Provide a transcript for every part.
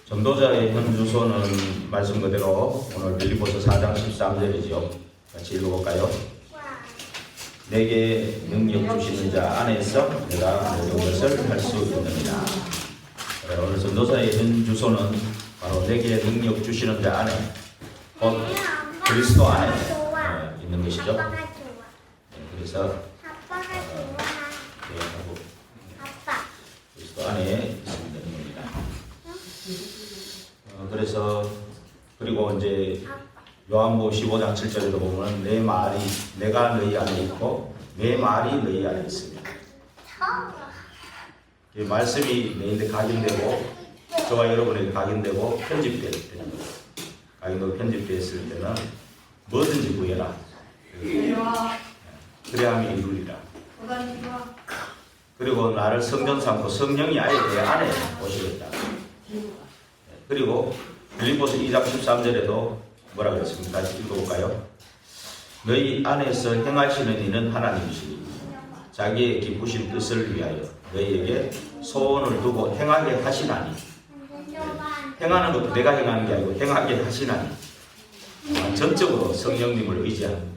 전도자의 현 주소는 말씀 그대로 오늘 빌립보서 4장 13절이죠. 같이 읽어볼까요? 내게 능력 주시는 자 안에서 내가 모든 것을 할 수 있느니라. 오늘 전도자의 현 주소는 바로 내게 능력 주시는 자 안에, 곧 그리스도 안에 있는 것이죠. 그래서 그리스도 안에 있습니다. 그래서 그리고 이제 요한복음 15장 7절에도 보면 내 말이 내가 너희 안에 있고 내 말이 너희 안에 있습니다. 이 말씀이 너희한테 각인되고 저와 여러분에게 각인되고 편집될 때는 각인되고 편집됐을 때는 뭐든지 구해라. 그래야만 이루리라. 그리고 나를 성전 삼고 성령이 아예 내 안에 오시겠다. 그리고 빌립보서 2장 13절에도 뭐라 그랬습니까? 다시 읽어볼까요? 너희 안에서 행하시는 이는 하나님이시니 자기의 기쁘신 뜻을 위하여 너희에게 소원을 두고 행하게 하시나니. 행하는 것도 내가 행하는 게 아니고 행하게 하시나니. 전적으로 성령님을 의지하는,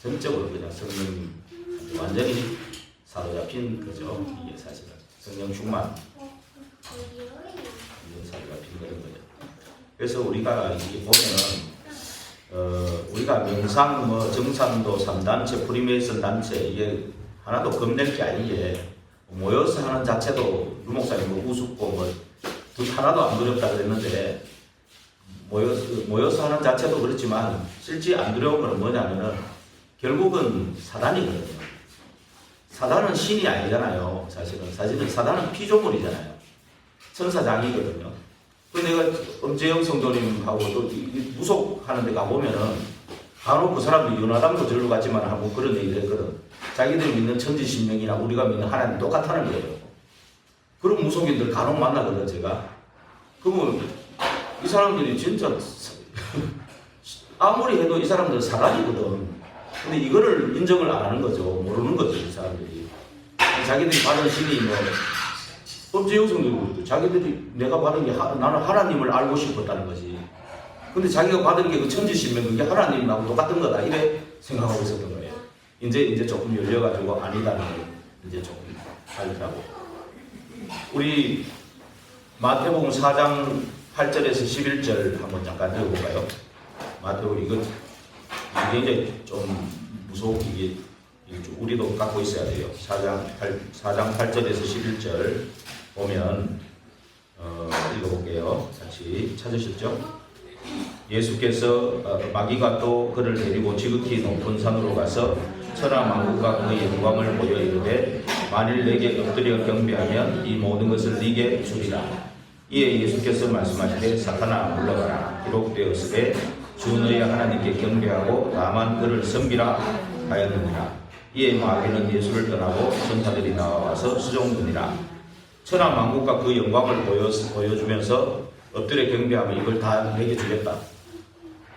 전적으로 그냥 성령님 완전히 사로잡힌 거죠. 이게 사실은 성령 충만 사로잡힌 그런 거죠. 그래서 우리가 이게 보면은 우리가 명상, 정산도 3단체, 프리메이슨 단체 이게 하나도 겁낼 게 아니게 모여서 하는 자체도 유목사님 우습고 하나도 안 두렵다 그랬는데 모여서 하는 자체도 그렇지만 실제 안 두려운 건 뭐냐면은 결국은 사단이거든요. 사단은 신이 아니잖아요. 사실은 사단은 피조물이잖아요. 천사장이거든요. 그 내가 엄재영 성도님하고 또 무속하는 데 가보면은 간혹 그 사람들이 요나단도 절로 갔지만 하고 그런 얘기를 했거든. 자기들이 믿는 천지신명이나 우리가 믿는 하나님 똑같다는 거예요. 그런 무속인들 간혹 만나거든 제가. 그러면 이 사람들이 진짜 아무리 해도 이 사람들은 사람이거든. 근데 이거를 인정을 안 하는 거죠. 모르는 거죠 이 사람들이. 자기들이 받은 신이 엄재영 성도님도 자기들이 내가 받은 게 나는 하나님을 알고 싶었다는 거지. 근데 자기가 받은 게 그 천지신명 그게 하나님하고 똑같은 거다 이래 생각하고 있었던 거예요. 이제 조금 열려가지고 아니다는 걸 이제 조금 알더라고. 우리 마태복음 4장 8절에서 11절 한번 잠깐 읽어볼까요? 마태복음 이거 굉장히 좀 무섭게 우리도 갖고 있어야 돼요. 4장 8절에서 11절 보면 읽어볼게요. 같이 찾으셨죠? 예수께서 마귀가 또 그를 데리고 지극히 높은 산으로 가서 천하 만국과 그의 영광을 보여 이르되 만일 내게 엎드려 경배하면 이 모든 것을 네게 주리라. 이에 예수께서 말씀하시되 사탄아 물러가라. 기록되었으되 주 너희 하나님께 경배하고 다만 그를 섬기라 하였느니라. 이에 마귀는 예수를 떠나고 천사들이 나와서 수종드니라. 천하 만국과 그 영광을 보여주면서 엎드려 경배하면 이걸 다 내게 주겠다.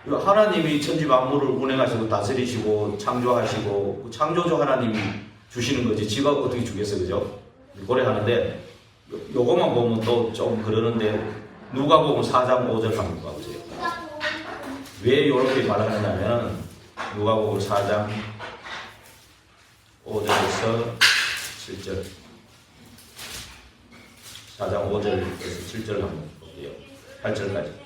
하나님이 천지 만물을 운행하시고 다스리시고 창조하시고 창조주 하나님이 주시는 거지 지가 어떻게 주겠어, 그죠? 고려하는데 요거만 보면 또 좀 그러는데 누가복음 4장 5절 한번 봐보세요. 왜 이렇게 말하느냐면 누가복음 4장 5절에서 7절 4장 5절에서 7절 한번 볼게요. 8절까지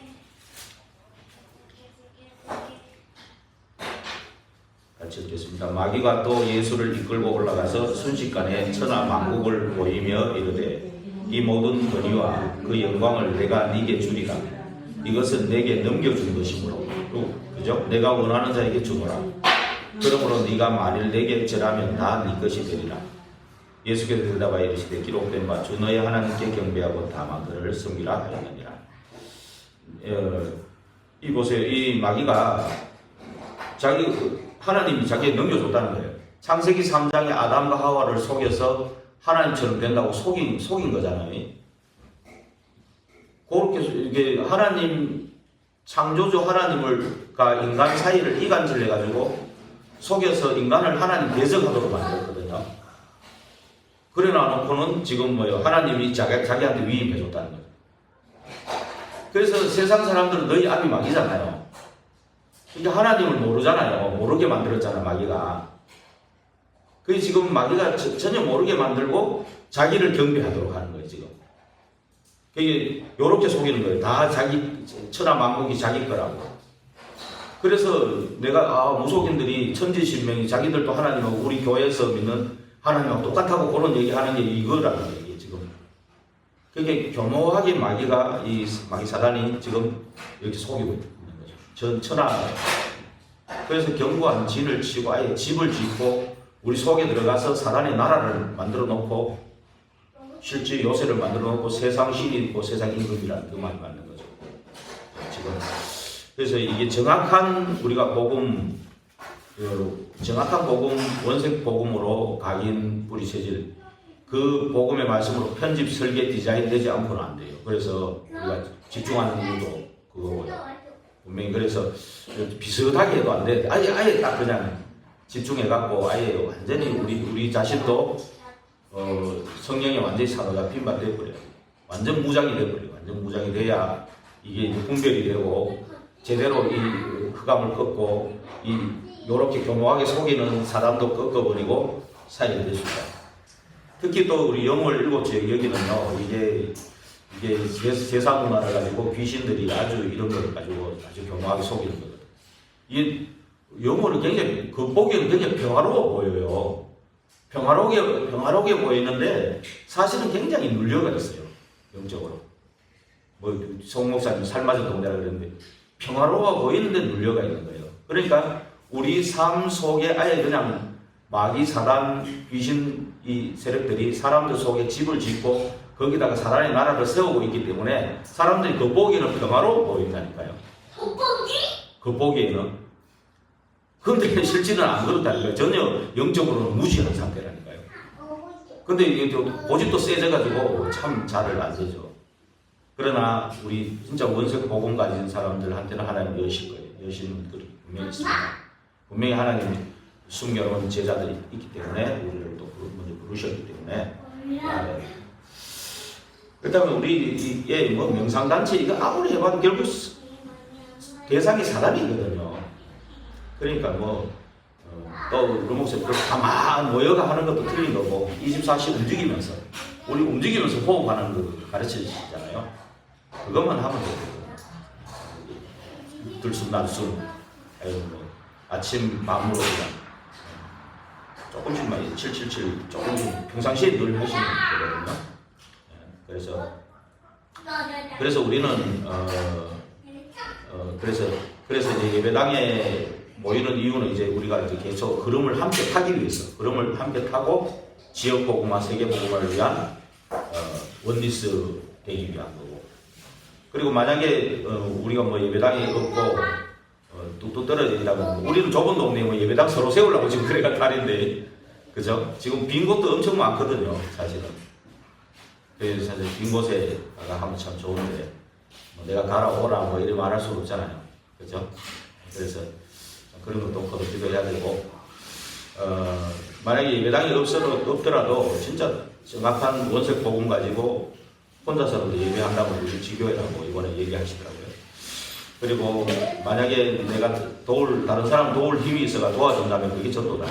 같이 읽겠습니다. 마귀가 또 예수를 이끌고 올라가서 순식간에 천하 만국을 보이며 이르되 이 모든 권위와 그 영광을 내가 네게 주리라. 이것은 내게 넘겨준 것이므로 그죠? 내가 원하는 자에게 주노라. 그러므로 네가 만일 내게 절하면 다 네 것이 되리라. 예수께서 대답하여 이르시되 기록된 바 주 너희 하나님께 경배하고 다만 그를 섬기라 하였느니라. 이 보세요. 이 마귀가 하나님이 자기에 넘겨줬다는 거예요. 창세기 3장에 아담과 하와를 속여서 하나님처럼 된다고 속인 거잖아요. 그렇게 이게 하나님 창조주 하나님과 인간 사이를 이간질 해가지고 속여서 인간을 하나님 대적하도록 만들었거든요. 그래 놔놓고는 지금 하나님이 자기한테 위임해줬다는 거예요. 그래서 세상 사람들은 너희 아비 마귀잖아요. 그러니까 하나님을 모르잖아요. 모르게 만들었잖아, 마귀가. 그 지금 마귀가 전혀 모르게 만들고 자기를 경배하도록 하는 거예요, 지금. 그게 요렇게 속이는 거예요. 다 자기, 천하 만국이 자기 거라고. 그래서 내가, 무속인들이 천지신명이 자기들도 하나님하고 우리 교회에서 믿는 하나님하고 똑같다고 그런 얘기 하는 게 이거라는 얘기예요, 지금. 그게 교묘하게 마귀가, 마귀 사단이 지금 이렇게 속이고 있는 거죠. 천하. 그래서 견고한 진을 치고 아예 집을 짓고 우리 속에 들어가서 사단의 나라를 만들어 놓고 실제 요새를 만들어 놓고 세상 신이 있고 세상 임금이라는 그 말이 맞는 거죠. 지금. 그래서 이게 정확한 우리가 복음, 정확한 복음, 원색 복음으로 각인 뿌리 체질, 그 복음의 말씀으로 편집, 설계, 디자인 되지 않고는 안 돼요. 그래서 우리가 집중하는 이유도 그거고요. 분명히 그래서 비슷하게 해도 안 돼. 아예 딱 그냥 집중해갖고 아예 완전히 우리 자신도 성령에 완전히 사로잡힌 바 돼버려요. 완전 무장이 돼버려요. 완전 무장이 돼야 이게 분별이 되고 제대로 이 흑암을 꺾고 요렇게 교묘하게 속이는 사람도 꺾어버리고 사이가 될 수 있다. 특히 또 우리 영월 일곱지역 여기는요, 이게 세상 문화를 가지고 귀신들이 아주 이런 걸 가지고 아주 교묘하게 속이는 거거든. 이 영월은 굉장히, 그 보기에는 굉장히 평화로워 보여요. 평화롭게 보이는데 사실은 굉장히 눌려가 있어요. 영적으로. 송 목사님 살맞은 동네라 그랬는데 평화로워 보이는데 눌려가 있는 거예요. 그러니까 우리 삶 속에 아예 그냥 마귀, 사단, 귀신 이 세력들이 사람들 속에 집을 짓고 거기다가 사단의 나라를 세우고 있기 때문에 사람들이 겉보기에는 평화로워 보인다니까요. 겉보기에는. 그런데 실제는 안 그렇다니까요. 전혀 영적으로는 무지한 상태라니까요. 근데 이게 고집도 세져가지고 참 잘을 안 되죠. 그러나 우리 진짜 원색 복음 가진 사람들한테는 하나님 여실 거예요. 여시는 분들이 분명히 있습니다. 분명히 하나님 숨겨놓은 제자들이 있기 때문에 우리를 또 먼저 부르셨기 때문에. 그렇다면 우리 명상단체 이거 아무리 해봐도 결국 대상이 사단이거든요. 그러니까 또 루목사 가만 모여가 하는 것도 틀린 거고 24시 움직이면서 우리 움직이면서 호흡하는 거 가르치시잖아요. 그것만 하면 돼요. 들숨날숨 아침 마음으로 그냥 조금씩만 777 조금씩 평상시에 늘 하시면 되거든요. 그래서 우리는 그래서 이제 예배당에 모이는 이유는 이제 우리가 이제 계속 걸음을 함께 타기 위해서 걸음을 함께 타고 지역 복음화, 세계 복음화를 위한 원리스 되기 위한 거고. 그리고 만약에 우리가 예배당이 없고 뚝뚝 떨어져 있다면 우리는 좁은 동네에 예배당 서로 세우려고 지금 그래가 탈인데, 그죠? 지금 빈 곳도 엄청 많거든요, 사실은. 그래서 사실 빈 곳에 하면 참 좋은데 내가 가라 오라 이렇게 말할 수 없잖아요, 그죠? 그래서 그런 것도 거듭지도 해야 되고, 만약에 예배당이 없더라도 진짜 정확한 원색 복음 가지고 혼자서라도 예배한다고 우리 지교회라고 이번에 얘기하시더라고요. 그리고 만약에 내가 다른 사람 도울 힘이 있어가 도와준다면 그게 전도다.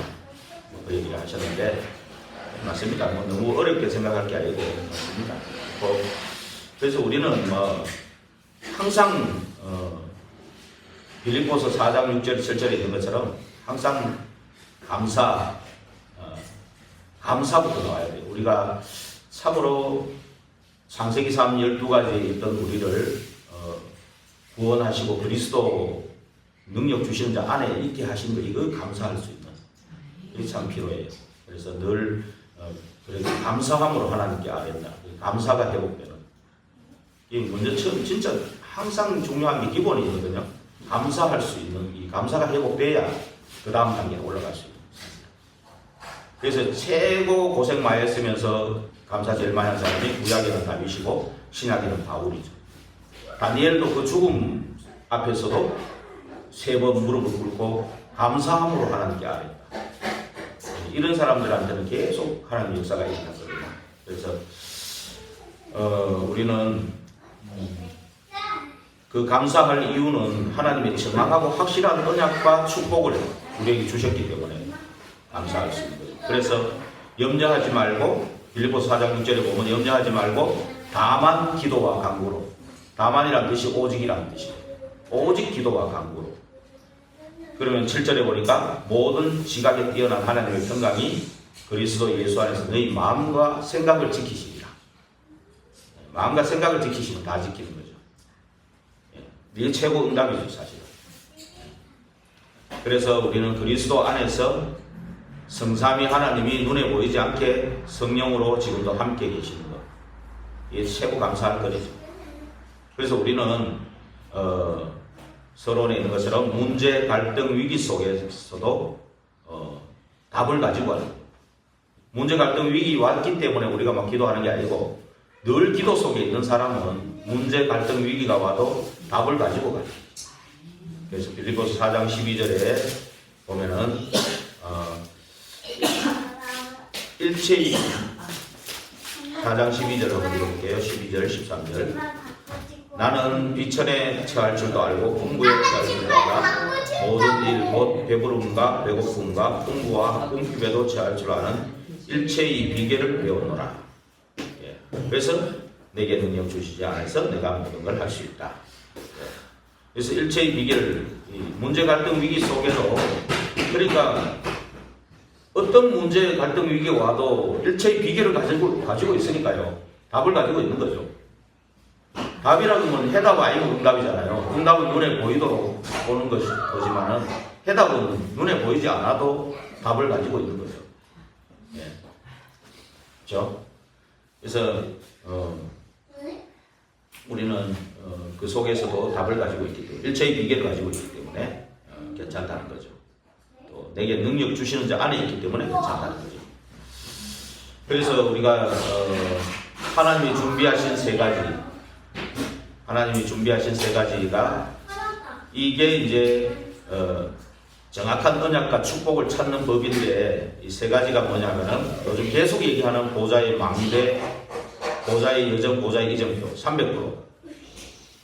그 얘기를 하셨는데, 맞습니다. 너무 어렵게 생각할 게 아니고, 맞습니다. 그래서 우리는 항상, 빌립보서 4장 6절 7절에 있는 것처럼 항상 감사부터 나와야 돼요. 우리가 참으로 창세기 3 12가지에 있던 우리를 구원하시고 그리스도 능력 주시는 자 안에 있게 하신 거, 이거 감사할 수 있는, 이게 참 필요해요. 그래서 늘 감사함으로 하나님께 아뢰다. 감사가 회복되는. 이게 먼저 진짜 항상 중요한 게 기본이거든요. 감사할 수 있는, 이 감사가 회복돼야 그 다음 단계로 올라갈 수 있는. 그래서 최고 고생 많이 했으면서 감사 제일 많이 한 사람이 구약에는 다윗이고 신약에는 바울이죠. 다니엘도 그 죽음 앞에서도 3번 무릎을 꿇고 감사함으로 하나님께 아뢰다. 이런 사람들한테는 계속 하나님 역사가 일어났거든요. 그래서 우리는 그 감사할 이유는 하나님의 정확하고 확실한 언약과 축복을 우리에게 주셨기 때문에 감사할 수 있는 거죠. 그래서 염려하지 말고, 빌립보서 4장 6절에 보면 염려하지 말고 다만 기도와 간구로, 다만이란 뜻이 오직이라는 뜻이에요. 오직 기도와 간구로. 그러면 7절에 보니까 모든 지각에 뛰어난 하나님의 평강이 그리스도 예수 안에서 너희 마음과 생각을 지키시리라. 마음과 생각을 지키시면 다 지키는 거죠. 이게 최고 응답이죠, 사실은. 그래서 우리는 그리스도 안에서 성삼위 하나님이 눈에 보이지 않게 성령으로 지금도 함께 계시는 것, 이게 최고 감사할 거리죠. 그래서 우리는 서론에 있는 것처럼 문제, 갈등, 위기 속에서도 답을 가지고 와요. 문제, 갈등, 위기 왔기 때문에 우리가 막 기도하는 게 아니고, 늘 기도 속에 있는 사람은 문제, 갈등, 위기가 와도 답을 가지고 가요. 그래서 빌립보서 4장 12절에 보면은 일체이 4장 12절을 한번 읽어볼게요. 12절, 13절. 나는 비천에 처할 줄도 알고 풍부에 처할 줄도 알아 모든 일 곧 배부름과 배고픔과 풍부와 궁핍에도 처할 줄 아는 일체의 비결을 배웠노라. 예. 그래서 내게 능력 주시지 않아서 내가 모든 걸 할 수 있다. 예. 그래서 일체의 비결을, 문제, 갈등, 위기 속에도, 그러니까 어떤 문제, 갈등, 위기가 와도 일체의 비결을 가지고 있으니까요. 답을 가지고 있는 거죠. 답이라는 건 해답 아니고 응답이잖아요. 응답은 눈에 보이도록 보는 거지만은 해답은 눈에 보이지 않아도 답을 가지고 있는 거죠. 예. 그렇죠? 그래서 우리는 그 속에서도 답을 가지고 있기 때문에, 일체의 비결을 가지고 있기 때문에 괜찮다는 거죠. 또 내게 능력 주시는 자 안에 있기 때문에 괜찮다는 거죠. 그래서 우리가 하나님이 준비하신 세 가지가 이게 이제 정확한 언약과 축복을 찾는 법인데, 이 세 가지가 뭐냐면은 요즘 계속 얘기하는 보좌의 망대, 보좌의 여정, 보좌의 이정표 300%.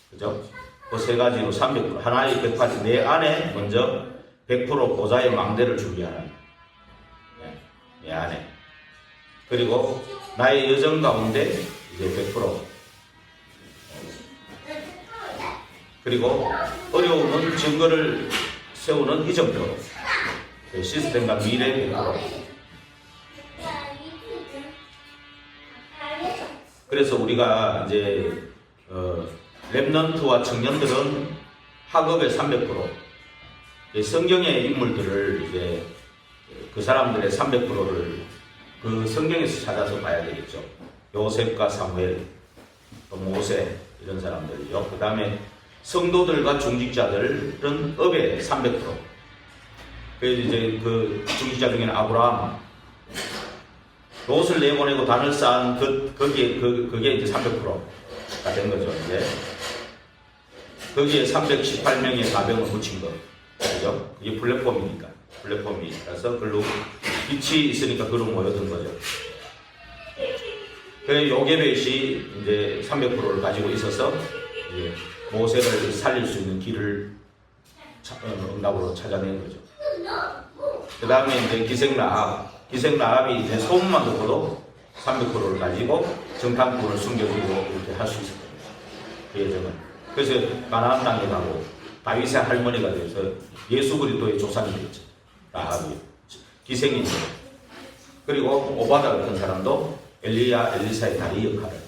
그죠? 그 세 가지로 300%. 하나의 100파티 내 안에 먼저 100% 보좌의 망대를 준비하는. 내 안에. 그리고 나의 여정 가운데 이제 100%. 그리고 어려움은 증거를 세우는 이정표로. 시스템과 미래 100%. 그래서 우리가 이제 랩넌트와 청년들은 학업의 300%, 성경의 인물들을 이제 그 사람들의 300%를 그 성경에서 찾아서 봐야 되겠죠. 요셉과 사무엘, 또 모세 이런 사람들이요. 그 다음에 성도들과 중직자들은 업의 300%. 그래서 이제 그 중직자 중에는 아브라함, 롯을 내보내고 단을 쌓은 그게 이제 300%가 된 거죠. 이제 거기에 318명의 가병을 붙인 거, 그죠? 그게 플랫폼이니까, 플랫폼이라서 글로 빛이 있으니까 글로 모여든 거죠. 그 요게벳이 이제 300%를 가지고 있어서 이제 모세를 살릴 수 있는 길을 응답으로 찾아낸 거죠. 그 다음에 이제 기생라합이 이제 소문만 듣고도 300%를 가지고 정탐꾼을 숨겨주고 이렇게 할 수 있을 겁니다. 그 예정은. 그래서 가나안 땅에 가고 다윗의 할머니가 돼서 예수 그리스도의 조상이 됐죠. 라합이 기생이죠. 그리고 오바다 같은 사람도 엘리야, 엘리사의 다리 역할을,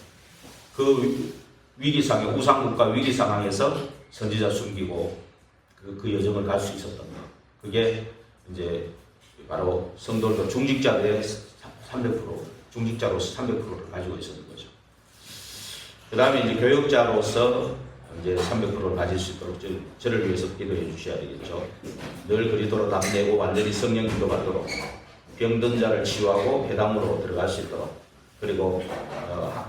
그 위기상에, 우상국가 위기 상황에서 선지자 숨기고 그 여정을 갈 수 있었던 거. 그게 이제 바로 성도들 중직자들의 300%, 중직자로서 300%를 가지고 있었던 거죠. 그 다음에 이제 교역자로서 이제 300%를 가질 수 있도록 저를 위해서 기도해 주셔야 되겠죠. 늘 그리스도로 담대고 완전히 성령 인도받도록 병든 자를 치유하고 회당으로 들어갈 수 있도록, 그리고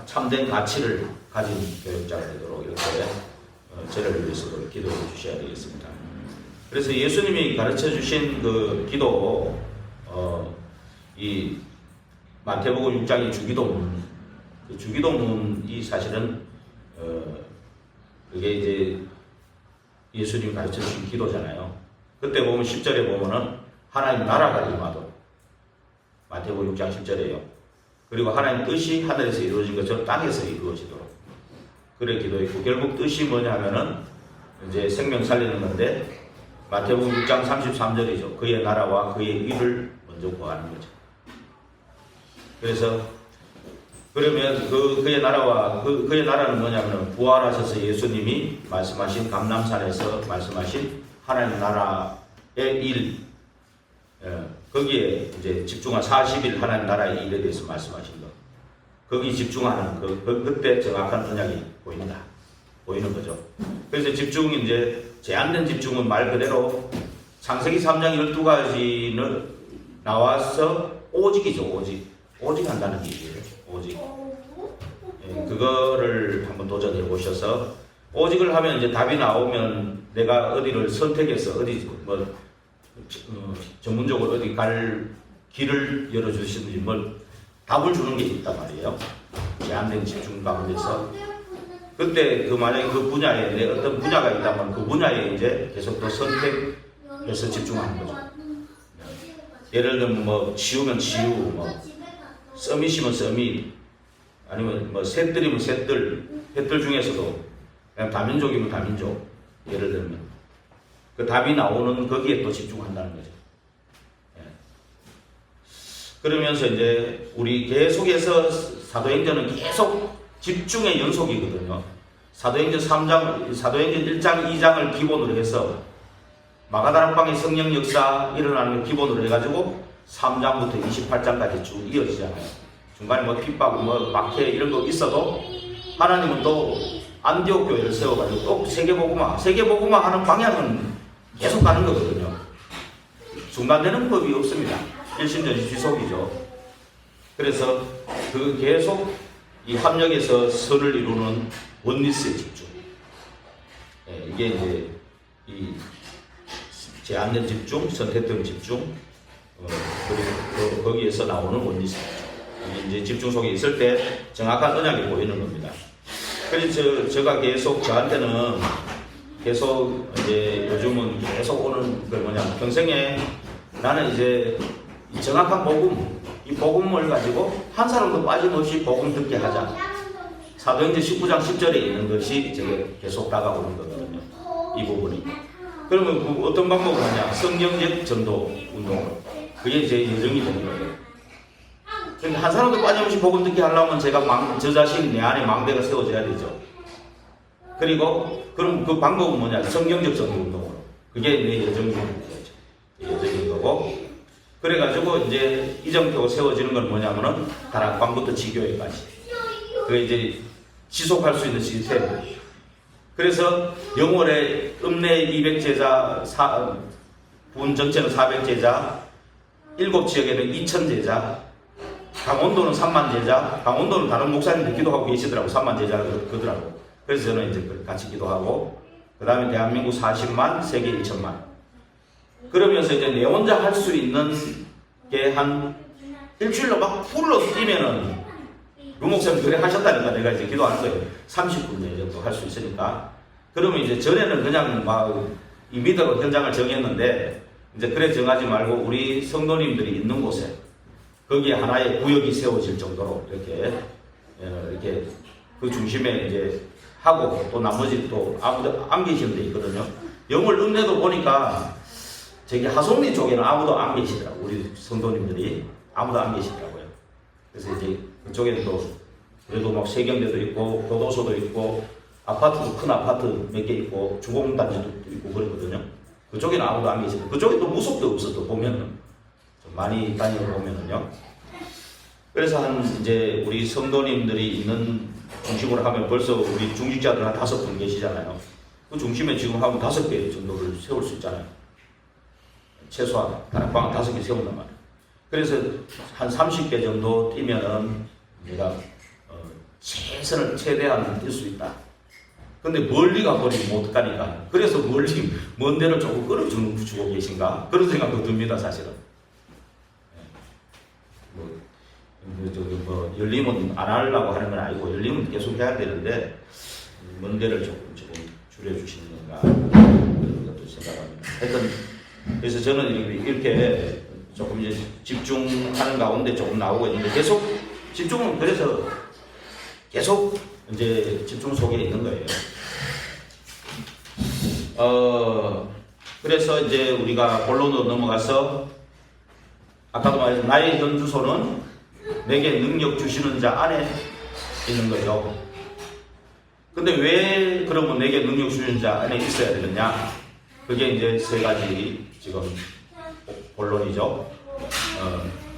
참된 가치를 가진 교역자가 되도록 이렇게 저를 위해서도 기도해 주셔야 되겠습니다. 그래서 예수님이 가르쳐 주신 그 기도, 이 마태복음 6장의 주기도문, 그 주기도문이 사실은 그게 이제 예수님이 가르쳐 주신 기도잖아요. 그때 보면 10절에 보면은 하나님 나라가 임하도록, 마태복음 6장 10절에요. 그리고 하나님 뜻이 하늘에서 이루어진 것처럼 땅에서 이루어지도록, 그래 기도했고, 결국 뜻이 뭐냐면은 이제 생명 살리는 건데, 마태복음 6장 33절이죠. 그의 나라와 그의 의를 먼저 구하는 거죠. 그래서 그러면 그의 나라와 그의 나라는 뭐냐면 부활하셔서 예수님이 말씀하신 감람산에서 말씀하신 하나님 나라의 일, 거기에 이제 집중한 40일 하나님 나라의 일에 대해서 말씀하신 것, 거기 집중하는 그때 정확한 언약이 보이는 거죠. 그래서 집중이 이제 제한된 집중은 말 그대로 창세기 3장 12가지는 나와서 오직이죠. 오직 한다는 얘기예요. 오직. 그거를 한번 도전해 보셔서, 오직을 하면 이제 답이 나오면 내가 어디를 선택해서 어디 전문적으로 어디 갈 길을 열어주시는지 답을 주는 게 있단 말이에요. 제한된 집중 가운데서. 그때 만약에 그 분야에 내 어떤 분야가 있다면 그 분야에 이제 계속 더 선택해서 집중하는 거죠. 예를 들면 치우면 치우, 서밋이면 서밋, 아니면 셋들이면 셋들, 셋들 중에서도 그냥 다민족이면 다민족, 예를 들면 그 답이 나오는 거기에 또 집중한다는 거죠. 그러면서 이제 우리 계속해서 사도행전은 계속 집중의 연속이거든요. 사도행전 1장, 2장을 기본으로 해서 마가다락방의 성령 역사 일어나는 걸 기본으로 해가지고 3장부터 28장까지 쭉 이어지잖아요. 중간에 핍박, 박해 이런 거 있어도 하나님은 또 안디옥 교회를 세워가지고 또 세계복음화 하는 방향은 계속 가는 거거든요. 중단되는 법이 없습니다. 일심전시 지속이죠. 그래서 그 계속 이 합력에서 설을 이루는 원리스의 집중. 이게 이제 이 제한된 집중, 선택된 집중, 그리고 거기에서 나오는 원리스 집중. 이제 집중 속에 있을 때 정확한 언약이 보이는 겁니다. 그래서 제가 계속 저한테는 계속 이제 요즘은 계속 오는 그 평생에 나는 이제 정확한 복음, 이 복음을 가지고 한 사람도 빠짐없이 복음 듣게 하자. 사도행전 19장 10절에 있는 것이 제가 계속 다가오는 거거든요. 이 부분이. 그러면 어떤 방법을 하냐? 성경적 전도 운동으로. 그게 제 예정이 되는 거예요. 근데 한 사람도 빠짐없이 복음 듣게 하려면 저 자신이 내 안에 망대가 세워져야 되죠. 그리고 그럼 그 방법은 뭐냐? 성경적 전도 운동으로. 그게 내 예정인 거죠. 예정인 거고. 그래가지고 이제 이정표가 세워지는 건 뭐냐면은 다락방부터 지교회까지. 그게 이제 지속할 수 있는 시스템. 그래서 영월에 읍내 200제자, 군 전체는 400제자, 7지역에는 2000제자, 강원도는 3만 제자, 강원도는 다른 목사님들 기도하고 계시더라고. 3만 제자를 그러더라고. 그래서 저는 이제 같이 기도하고, 그 다음에 대한민국 40만, 세계 1천만. 그러면서 이제 내 혼자 할 수 있는 게 한 일주일로 막 풀로 뛰면은, 루 목사님 그래 하셨다니까 내가 이제 기도하는 거예요. 30분 정도 할 수 있으니까. 그러면 이제 전에는 그냥 막 임의대로 현장을 정했는데, 이제 그래 정하지 말고 우리 성도님들이 있는 곳에, 거기에 하나의 구역이 세워질 정도로 이렇게 그 중심에 이제 하고, 또 나머지 또 아무도 안 계시는 데 있거든요. 영월 읍내도 보니까 저기 하송리 쪽에는 아무도 안 계시더라고요. 우리 성도님들이 아무도 안 계시더라고요. 그래서 이제 그쪽에는 또 그래도 막 세경대도 있고 교도소도 있고 아파트도 큰 아파트 몇 개 있고 주공단지도 있고 그러거든요. 그쪽에는 아무도 안 계시고 그쪽에 또 무속도 없어. 또 보면은 좀 많이 다니고 보면은요. 그래서 이제 우리 성도님들이 있는 중심으로 하면 벌써 우리 중직자들 한 5분 계시잖아요. 그 중심에 지금 하면 5개 정도를 세울 수 있잖아요. 최소한 다락방 5개 세운단 말이에요. 그래서 한 30개 정도 뛰면은 내가 최대한 뛸 수 있다. 근데 멀리 가버리면 못 가니까. 그래서 먼 데를 조금 끌어주고 계신가? 그런 생각도 듭니다, 사실은. 열림은 안 하려고 하는 건 아니고, 열림은 계속 해야 되는데, 먼 데를 조금 줄여주시는 건가 그런 것도 생각합니다. 하여튼 그래서 저는 이렇게 조금 이제 집중하는 가운데 조금 나오고 있는데 계속 집중은 그래서 계속 이제 집중 속에 있는 거예요. 그래서 이제 우리가 본론으로 넘어가서 아까도 말했던 나의 현주소는 내게 능력 주시는 자 안에 있는 거예요. 근데 왜 그러면 내게 능력 주시는 자 안에 있어야 되느냐? 그게 이제 세 가지 지금 본론이죠.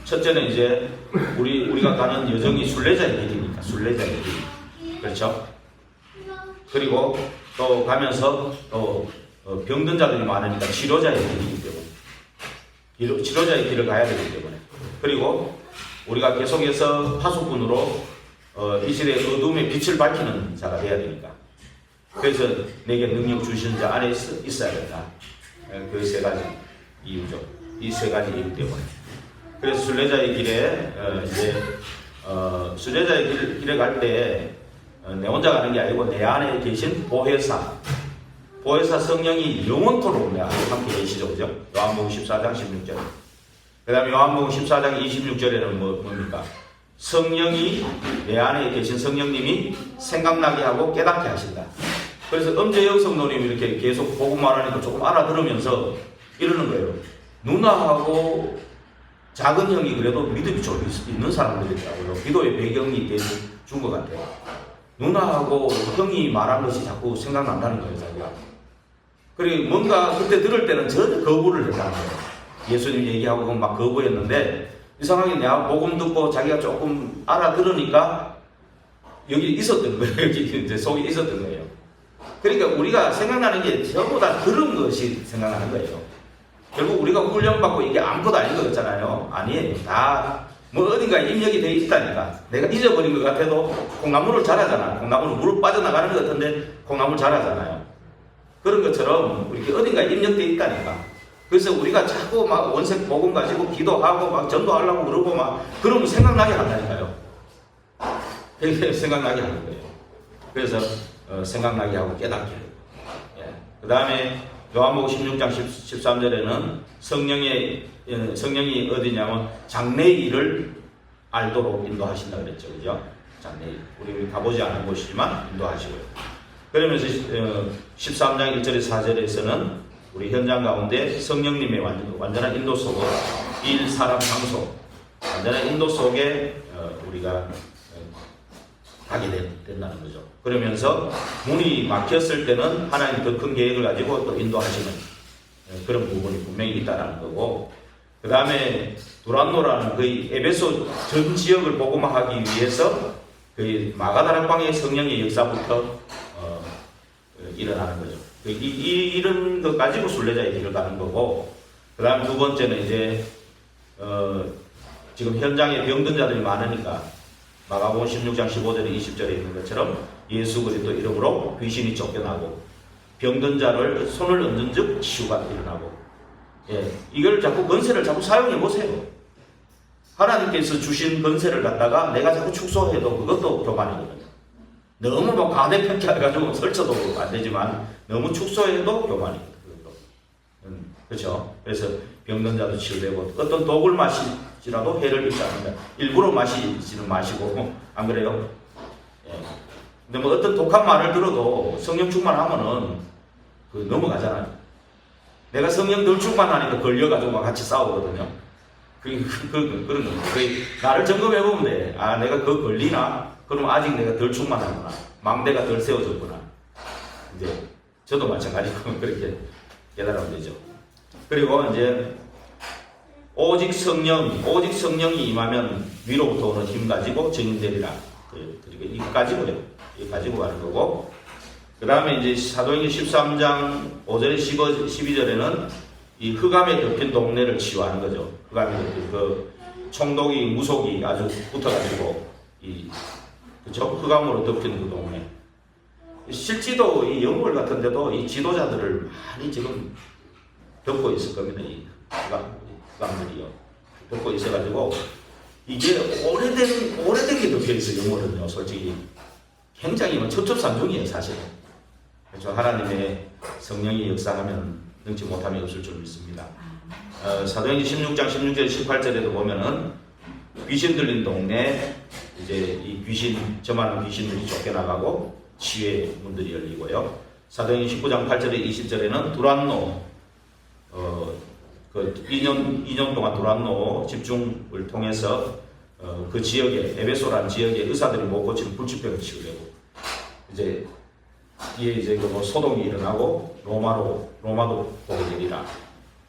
첫째는 이제 우리가 가는 여정이 순례자의 길이니까 순례자의 길. 그렇죠? 그리고 또 가면서 또 병든 자들이 많으니까 치료자의 길이기 때문에 치료자의 길을 가야 되기 때문에 그리고 우리가 계속해서 파수꾼으로 이 시대의 어둠의 빛을 밝히는 자가 되어야 되니까 그래서 내게 능력 주시는 자 안에 있어야 된다. 그 세 가지 이유죠. 이 세 가지 이유 때문에 그래서 순례자의 길에 이제 순례자의 길에 갈 때 내 혼자 가는 게 아니고 내 안에 계신 보혜사 성령이 영원토록 내 안에 함께 계시죠. 그죠? 요한복음 14장 16절. 그 다음에 요한복음 14장 26절에는 뭡니까? 성령이 내 안에 계신 성령님이 생각나게 하고 깨닫게 하신다. 그래서 엄재영 성도님이 이렇게 계속 복음 말하니까 조금 알아들으면서 이러는 거예요. 누나하고 작은 형이 그래도 믿음이 좀 있는 사람들이더라고요. 기도의 배경이 준 것 같아요. 누나하고 형이 말한 것이 자꾸 생각난다는 거예요, 자기가. 그리고 뭔가 그때 들을 때는 전혀 거부를 했다는 거예요. 예수님 얘기하고 막 거부했는데 이상하게 내가 복음 듣고 자기가 조금 알아들으니까 여기 있었던 거예요. 여기 이제 속에 있었던 거예요. 그러니까 우리가 생각나는 게 전부 다 들은 것이 생각나는 거예요. 결국 우리가 훈련받고 이게 아무것도 아닌 것 같잖아요. 아니에요. 다 뭐 어딘가 입력이 되어 있다니까. 내가 잊어버린 것 같아도 콩나물을 자라잖아. 콩나물은 물을 빠져나가는 것 같은데 콩나물 자라잖아요. 그런 것처럼 이렇게 어딘가 입력되어 있다니까. 그래서 우리가 자꾸 막 원색 복음 가지고 기도하고 막 전도하려고 그러고 막 그러면 생각나게 한다니까요. 그렇게 생각나게 하는 거예요. 그래서 생각나게 하고 깨닫게 해요. 예. 그 다음에 요한복음 16장 13절에는 성령이 어디냐면 장래의 일을 알도록 인도하신다 그랬죠. 그죠? 장래의 일. 우리 가보지 않은 곳이지만 인도하시고요. 그러면서 13장 1절에 4절에서는 우리 현장 가운데 성령님의 완전한 인도 속으로 일, 사람, 장소 완전한 인도 속에 우리가 가게 된다는 거죠. 그러면서 문이 막혔을 때는 하나님 더 큰 계획을 가지고 또 인도하시는 그런 부분이 분명히 있다는 거고 그 다음에 두란노라는 거의 에베소 전 지역을 복음화하기 위해서 거의 마가다락방의 성령의 역사부터 일어나는 거죠. 이런 것 가지고 순례자의 길을 가는 거고 그 다음 두 번째는 이제 지금 현장에 병든 자들이 많으니까 마가복음 16장 15절에 20절에 있는 것처럼 예수 그리스도 이름으로 귀신이 쫓겨나고 병든 자를 손을 얹은 즉 치유가 일어나고 예, 이걸 자꾸 권세를 자꾸 사용해 보세요. 하나님께서 주신 권세를 갖다가 내가 자꾸 축소해도 그것도 교만이거든요. 너무 막 과대평가해가지고 설쳐도 안 되지만 너무 축소해도 교만이거든요. 그렇죠? 그래서 병든 자도 치유되고 어떤 독을 마시지라도 해를 입지 않는다. 일부러 마시지는 마시고 안 그래요? 예. 근데 뭐 어떤 독한 말을 들어도 성령 충만하면은 넘어가잖아요. 내가 성령 덜 충만하니까 걸려가지고 막 같이 싸우거든요. 그런 거. 나를 점검해보면 돼. 아, 내가 그거 걸리나? 그럼 아직 내가 덜 충만하구나. 망대가 덜 세워졌구나. 이제 저도 마찬가지고 그렇게 깨달으면 되죠. 그리고 이제 오직 성령이 임하면 위로부터 오는 힘 가지고 증인되리라. 그리고 이거 가지고요. 이거 가지고 가는 거고. 그 다음에 이제 사도행전 13장 5절에 12절에는 이 흑암에 덮인 동네를 치유하는 거죠. 흑암에 덮인 그 총독이 무속이 아주 붙어가지고 그쵸? 흑암으로 덮인 그 동네. 실지도 이 영월 같은데도 이 지도자들을 많이 지금 덮고 있을 겁니다. 이 흑암들이요. 덮고 있어가지고 이게 오래된 게 덮여 있어요. 영월은요. 솔직히 굉장히 첩첩산중이에요. 사실은. 그래서 하나님의 성령이 역사하면 능치 못함이 없을 줄 믿습니다. 사도행전 16장 16절 18절에도 보면은 귀신 들린 동네 이제 이 귀신 저만한 귀신들이 쫓겨나가고 치유의 문들이 열리고요. 사도행전 19장 8절에 20절에는 두란노 그 2년 동안 두란노 집중을 통해서 그 지역에 에베소라는 지역에 의사들이 못 고치는 불치병을 치유되고 이제 이게 이제 그 소동이 일어나고 로마도 보게 되리라.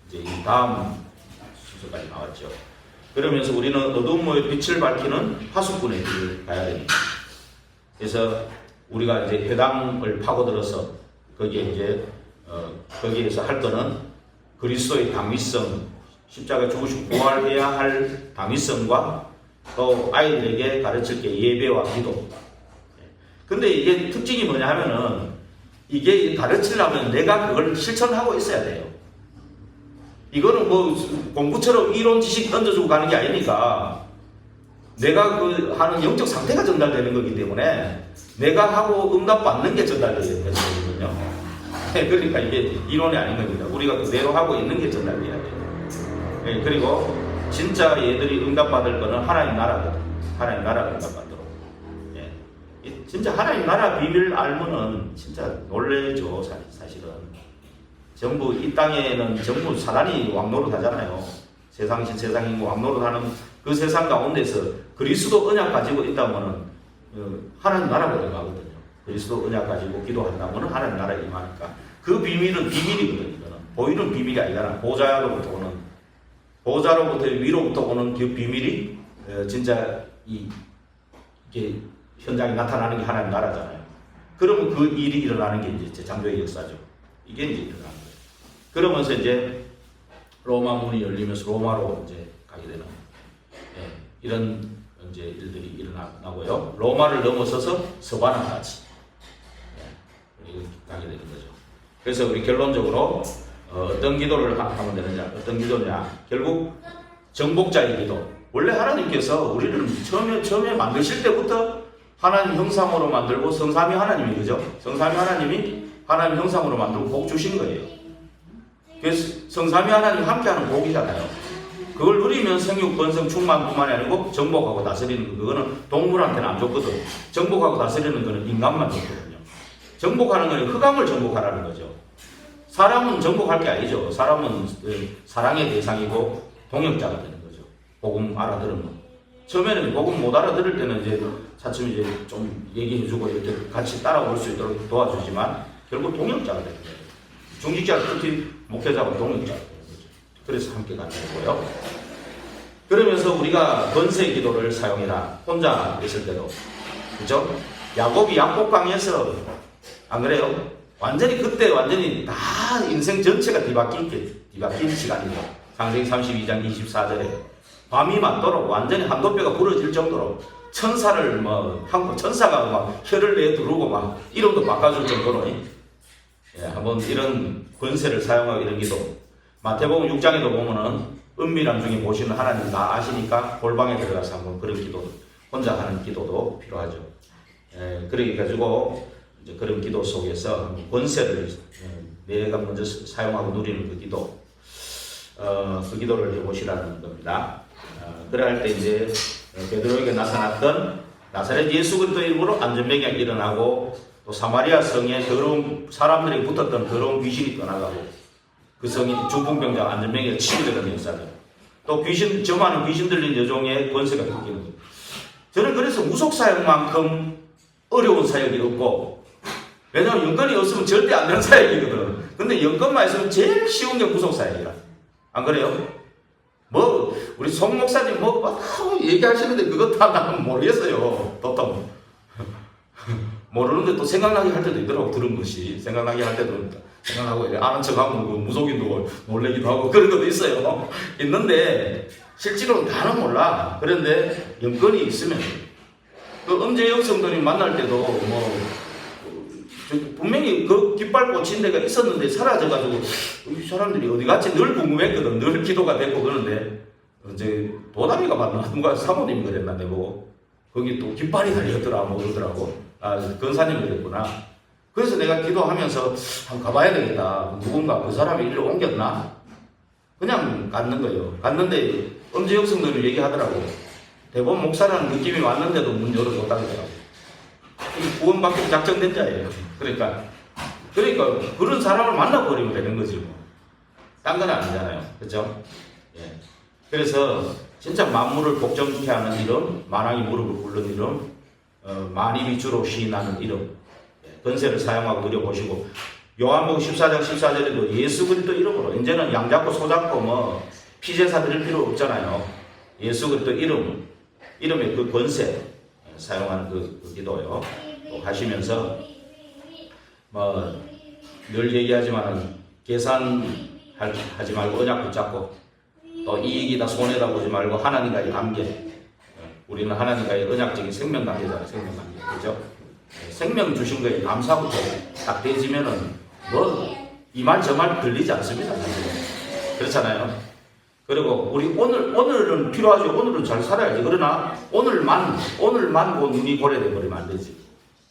이제 이 다음 순서까지 나왔죠. 그러면서 우리는 어두운 모의 빛을 밝히는 파수꾼의 길을 가야 됩니다. 그래서 우리가 이제 회당을 파고들어서 거기에 이제 거기에서 할 거는 그리스도의 당위성, 십자가 죽으시고 부활해야 할 당위성과 또 아이들에게 가르칠 게 예배와 기도. 근데 이게 특징이 뭐냐 하면은 이게 가르치려면 내가 그걸 실천하고 있어야 돼요. 이거는 뭐 공부처럼 이론 지식 던져주고 가는 게 아니니까 내가 그 하는 영적 상태가 전달되는 거기 때문에 내가 하고 응답 받는 게 전달되는 거거든요. 그러니까 이게 이론이 아닌 겁니다. 우리가 그대로 하고 있는 게 전달돼야 돼요. 그리고 진짜 얘들이 응답 받을 거는 하나님 나라거든. 하나님 나라가 응답 받도록. 진짜 하나님 나라 비밀 알면은 진짜 놀래죠. 사실은. 전부 이 땅에는 전부 사단이 왕노릇 하잖아요. 세상신 세상이고 왕노릇 하는 그 세상 가운데서 그리스도 언약 가지고 있다면은 하나님 나라가 임하거든요. 그리스도 언약 가지고 기도한다면은 하나님 나라에 임하니까 그 비밀은 비밀이거든요. 이거는 보이는 비밀이 아니잖아. 보좌로부터 위로부터 오는 그 비밀이 진짜 이게 현장에 나타나는 게 하나님 나라잖아요. 그러면 그 일이 일어나는 게 이제 창조의 역사죠. 이게 이제 일어나는 거죠. 그러면서 이제 로마 문이 열리면서 로마로 이제 가게 되는 이런 이제 일들이 일어나고요. 로마를 넘어서서 서바나까지 가게 되는 거죠. 그래서 우리 결론적으로 어떤 기도를 하면 되느냐? 어떤 기도냐? 결국 정복자의 기도. 원래 하나님께서 우리를 처음에 만드실 때부터 하나님 형상으로 만들고 성삼위 하나님이 그죠? 성삼위 하나님이 하나님 형상으로 만들고 복 주신 거예요. 그래서 성삼위 하나님 함께하는 복이잖아요. 그걸 누리면 생육, 번성, 충만뿐만이 아니고 정복하고 다스리는 거. 그거는 동물한테는 안 좋거든. 정복하고 다스리는 거는 인간만 좋거든요. 정복하는 거는 흑암을 정복하라는 거죠. 사람은 정복할 게 아니죠. 사람은 사랑의 대상이고 동역자가 되는 거죠. 복음 알아들으면. 처음에는 복음 못 알아들을 때는 이제 차츰 이제 좀 얘기해주고 이렇게 같이 따라올 수 있도록 도와주지만 결국 동역자가 되는 거예요. 중직자 특히 목회자가 동역자가 되는 거죠. 그래서 함께 가는 거고요. 그러면서 우리가 권세 기도를 사용해라. 혼자 있을 때도. 그죠? 야곱이 약복강에서 안 그래요? 그때 완전히 다 인생 전체가 뒤바뀐 시간이죠. 창세기 32장 24절에 밤이 맞도록 완전히 한도뼈가 부러질 정도로 천사를 한국 천사가 막 혀를 내두르고 막 이름도 바꿔줄 정도로 한번 이런 권세를 사용하고 이런 기도. 마태복음 6장에도 보면은 은밀한 중에 보시는 하나님 다 아시니까 골방에 들어가서 한번 그런 기도, 혼자 하는 기도도 필요하죠. 그렇게 가지고 이제 그런 기도 속에서 권세를 내가 먼저 사용하고 누리는 그 기도, 그 기도를 해보시라는 겁니다. 그래 할 때 이제 베드로에게 나타났던 나사렛 예수 그리스도의 이름으로 안전병이 일어나고 또 사마리아 성에 사람들이 붙었던 더러운 귀신이 떠나가고 그 성이 중풍병자 안전병이가 치유되는 역사죠. 또 저 많은 귀신 들린 여종의 권세가 바뀌는 거예요. 저는 그래서 무속 사역만큼 어려운 사역이 없고, 왜냐하면 연건이 없으면 절대 안 되는 사역이거든. 근데 연건만 있으면 제일 쉬운 게 무속 사역이라. 안 그래요? 우리 송 목사님 얘기하시는데 그거 다 나는 모르겠어요. 도통. 모르는데 또 생각나게 할 때도 있더라고. 들은 것이. 생각나게 할 때도 생각하고 아는 척하고 무속인도 놀래기도 하고 그런 것도 있어요. 있는데 실제로는 다는 몰라. 그런데 연건이 있으면 그 엄재영 성도님 만날 때도 분명히 그 깃발 꽂힌 데가 있었는데 사라져가지고 이 사람들이 어디 갔지 늘 궁금했거든. 늘 기도가 됐고 그러는데 이제 도담이가 맞나 누가 사모님이 그랬나 내보고 거기 또 깃발이 달렸더라 그러더라고. 건사님이 그랬구나. 그래서 내가 기도하면서 한번 가봐야 되겠다. 누군가 그 사람이 일로 옮겼나? 그냥 갔는 거예요. 갔는데 음주역성들을 얘기하더라고. 대법원 목사라는 느낌이 왔는데도 문 열어줬다고 하더라고. 이 구원받기 작정된 자예요. 그러니까 그런 사람을 만나버리면 되는 거지 뭐. 딴 건 아니잖아요. 그렇죠? 예. 그래서 진짜 만물을 복종케 하는 이름, 만왕이 무릎을 꿇는 이름, 만입이 주로 시인하는 이름, 권세를 사용하고 누려보시고, 요한복음 14장 14절에도 예수 그리스도 이름으로, 이제는 양 잡고 소 잡고 뭐 피제사 드릴 필요 없잖아요. 예수 그리스도 이름의 그 권세 사용하는 그 기도요. 또 하시면서 뭐 늘 얘기하지만 계산하지 말고 언약 붙잡고, 또 이익이다 손해다 보지 말고 하나님과의 관계. 우리는 하나님과의 언약적인 생명 관계잖아요. 생명 관계. 그죠? 생명 주신 거에 감사부터 딱 되지면은 뭐 이 말 저 말 들리지 않습니다. 사실은. 그렇잖아요. 그리고 우리 오늘은 필요하죠. 오늘은 잘 살아야지. 그러나 오늘만 고 눈이 고래돼 버리면 안 되지.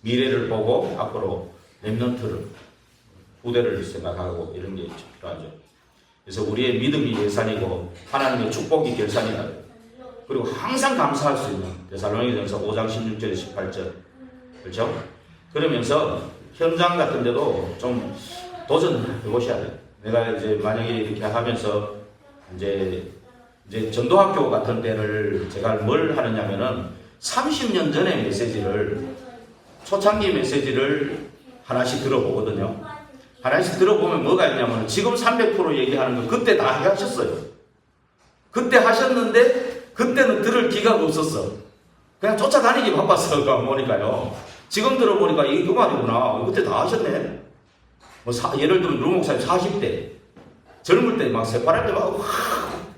미래를 보고 앞으로 랩런트를 후대를 생각하고 이런 게 필요하죠. 그래서 우리의 믿음이 예산이고 하나님의 축복이 결산이다. 그리고 항상 감사할 수 있는 데살로니가전서 5장 16절 18절. 그렇죠? 그러면서 현장 같은 데도 좀 도전해 보셔야 돼요. 내가 이제 만약에 이렇게 하면서 이제 전도학교 같은 데를 제가 뭘 하느냐면은 30년 전의 메시지를, 초창기 메시지를 하나씩 들어보거든요. 하나씩 들어보면 뭐가 있냐면 지금 300% 얘기하는 거 그때 다 하셨어요. 그때 하셨는데 그때는 들을 기회가 없었어. 그냥 쫓아다니기 바빴어. 보니까요. 지금 들어보니까 이게 그 말이구나. 그때 다 하셨네. 뭐 예를 들면 루 목사님 40대 젊을 때 막 새파랄 때 막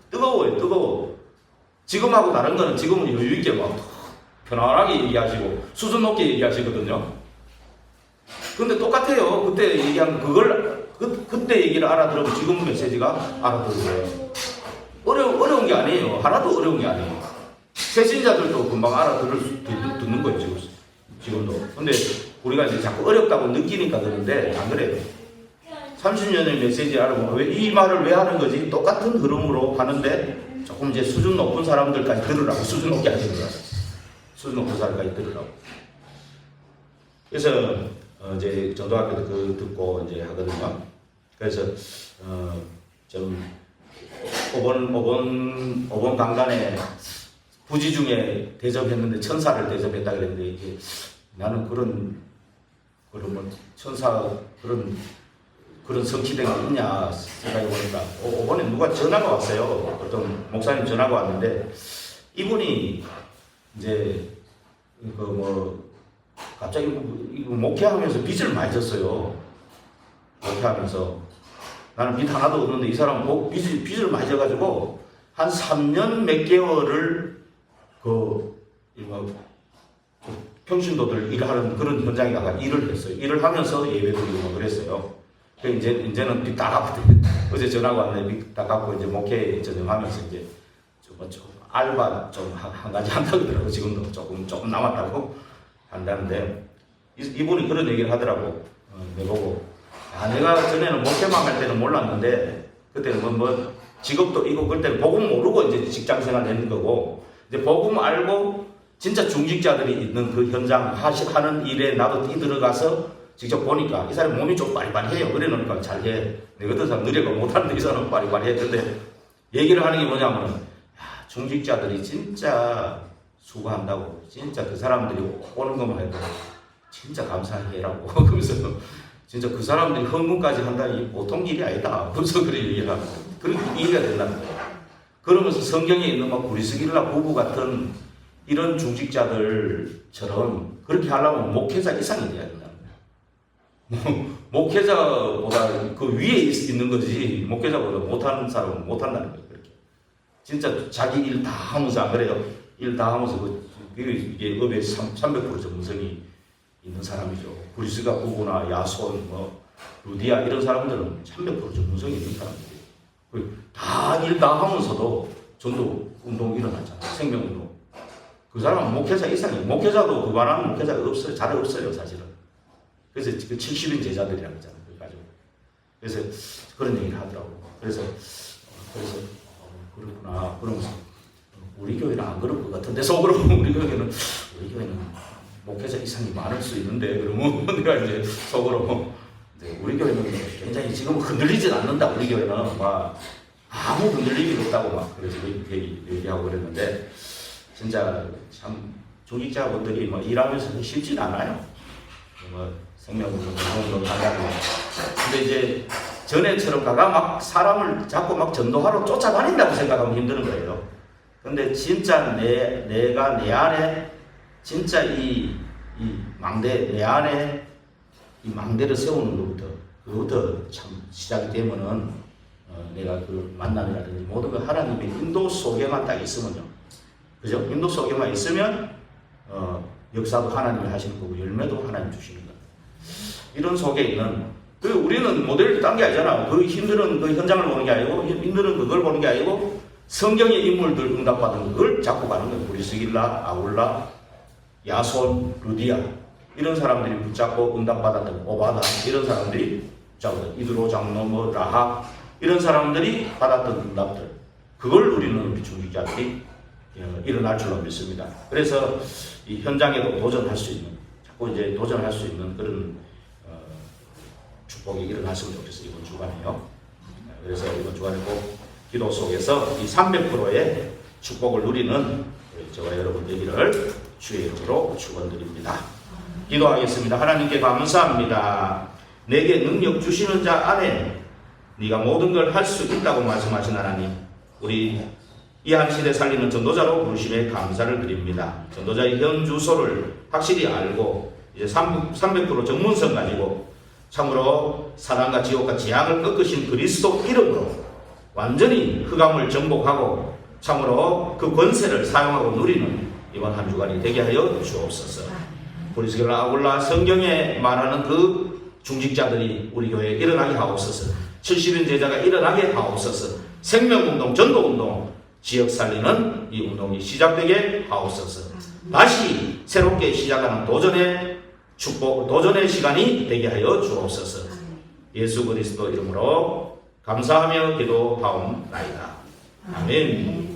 뜨거워요. 뜨거워. 지금하고 다른 거는 지금은 여유있게 막 편안하게 얘기하시고 수준 높게 얘기하시거든요. 근데 똑같아요. 그때 얘기한 그걸 그때 얘기를 알아들으면 지금 메시지가 알아들어요. 어려운 게 아니에요. 하나도 어려운 게 아니에요. 새신자들도 금방 듣는 거예요. 지금도. 근데 우리가 이제 자꾸 어렵다고 느끼니까 그런데 안 그래요. 30년의 메시지 알아보면 이 말을 왜 하는 거지? 똑같은 흐름으로 가는데 조금 이제 수준 높은 사람들까지 들으라고. 수준 높게 하시는 거야. 수준 높은 사람까지 들으라고. 그래서 이제 전도학교도 그 듣고 이제 하거든요. 그래서 좀 오번 강단에 부지 중에 대접했는데 천사를 대접했다 그랬는데 이게 나는 그런 뭐 천사 그런 성취된 게 있냐 생각해 보니까 오번에 누가 전화가 왔어요. 어떤 목사님 전화가 왔는데 이분이 이제 그 뭐 갑자기 목회하면서 빚을 많이 졌어요. 목회하면서 나는 빚 하나도 없는데 이 사람은 빚을 많이 져가지고 한 3년 몇 개월을 평신도들 일하는 그런 현장에 가서 일을 했어요. 일을 하면서 예배 드리고 그랬어요. 이제는 빚 다 갚고 어제 전화가 왔는데 빚 다 갚고 이제 목회 전념하면서 이제 좀 알바 좀 한 가지 한다고 그러더라고. 지금도 조금 남았다고 한다는데 이분이 그런 얘기를 하더라고. 내보고 내가 전에는 목회만 할 때는 몰랐는데 그때는 뭐 직업도 이거 그때는 복음 모르고 이제 직장생활 했는 거고 이제 복음 알고 진짜 중직자들이 있는 그 현장 하는 일에 나도 뛰들어가서 직접 보니까 이 사람 몸이 좀 빠리빠리해요. 그래 놓으니까 잘해. 내가 어떤 사람 느려가 못하는데 이 사람은 빠리빠리해. 근데 얘기를 하는 게 뭐냐면 중직자들이 진짜 수고한다고. 진짜 그 사람들이 오는 것만 해도 진짜 감사해라고. 그러면서 진짜 그 사람들이 헌금까지 한다니 보통 일이 아니다. 그래서 그래 얘기를 하고 그렇게 이해가 된다는 거예요. 그러면서 성경에 있는 막 브리스길라 부부 같은 이런 중직자들처럼 그렇게 하려면 목회자 이상이 돼야 된다는 거예요. 목회자보다 그 위에 있는 거지 목회자보다 못하는 사람은 못한다는 거예요. 그렇게 진짜 자기 일 다 하면서 안 그래요? 일 다 하면서 이게 업에 300% 전문성이 있는 사람이죠. 브리스가 부부나 야손, 루디아 이런 사람들은 300% 전문성이 있는 사람들이에요. 다 일 다 하면서도 전도 운동 일어나잖아요. 생명운동. 그 사람은 목회자 이상이에요. 목회자도 그만한 목회자가 없어요. 잘 없어요, 사실은. 그래서 그 70인 제자들이라고 하잖아요. 그래서 그런 얘기를 하더라고. 그래서 그렇구나. 그러면서 우리 교회는 안 그럴 것 같은데 속으로 우리 교회는 목회자 이상이 많을 수 있는데 그러면 내가 이제 속으로 우리 교회는 굉장히 지금 흔들리진 않는다. 우리 교회는 막 아무 흔들림이 없다고 막 그래서 얘기하고 그랬는데 진짜 참 중직자분들이 뭐 일하면서 쉽진 않아요. 뭐 생명운동, 운동 한다는 거. 근데 이제 전에처럼 막 사람을 자꾸 막 전도하러 쫓아다닌다고 생각하면 힘드는 거예요. 근데 진짜 내가 내 안에 진짜 이 망대 내 안에 이 망대를 세우는 그것부터 참 시작이 되면은 내가 그 만남이라든지 모든 거 하나님의 인도 속에만 딱 있으면요. 그죠? 인도 속에만 있으면 역사도 하나님이 하시는 거고 열매도 하나님 주시는 거예요. 이런 속에 있는 우리는 모델이 딴 게 아니잖아. 그 힘드는 그 현장을 보는 게 아니고 힘드는 그걸 보는 게 아니고 성경의 인물들 응답받은 그걸 잡고 가는 거예요. 브리스길라, 아울라, 야손, 루디아 이런 사람들이 붙잡고 응답받았던 오바다 이런 사람들이 붙잡고 이드로 장로 뭐 라하 이런 사람들이 받았던 응답들 그걸 우리는 중직자들이 일어날 줄로 믿습니다. 그래서 이 현장에도 도전할 수 있는 자꾸 이제 도전할 수 있는 그런 축복이 일어났으면 좋겠어요. 이번 주간에요. 그래서 이번 주간에 꼭 기도 속에서 이 300%의 축복을 누리는 저와 여러분 되기를 주의 이름으로 축원드립니다. 기도하겠습니다. 하나님께 감사합니다. 내게 능력 주시는 자 안에 네가 모든 걸 할 수 있다고 말씀하신 하나님, 우리 이 한 시대 살리는 전도자로 부르심에 감사를 드립니다. 전도자의 현 주소를 확실히 알고 이제 300% 전문성 가지고 참으로 사단과 지옥과 재앙을 꺾으신 그리스도 이름으로 완전히 흑암을 정복하고 참으로 그 권세를 사용하고 누리는 이번 한 주간이 되게 하여 주옵소서. 브리스길라, 아울라 성경에 말하는 그 중직자들이 우리 교회에 일어나게 하옵소서. 70인 제자가 일어나게 하옵소서. 생명운동, 전도운동, 지역 살리는 이 운동이 시작되게 하옵소서. 다시 새롭게 시작하는 도전의 축복, 도전의 시간이 되게 하여 주옵소서. 예수 그리스도 이름으로 감사하며 기도하옵나이다. 아멘.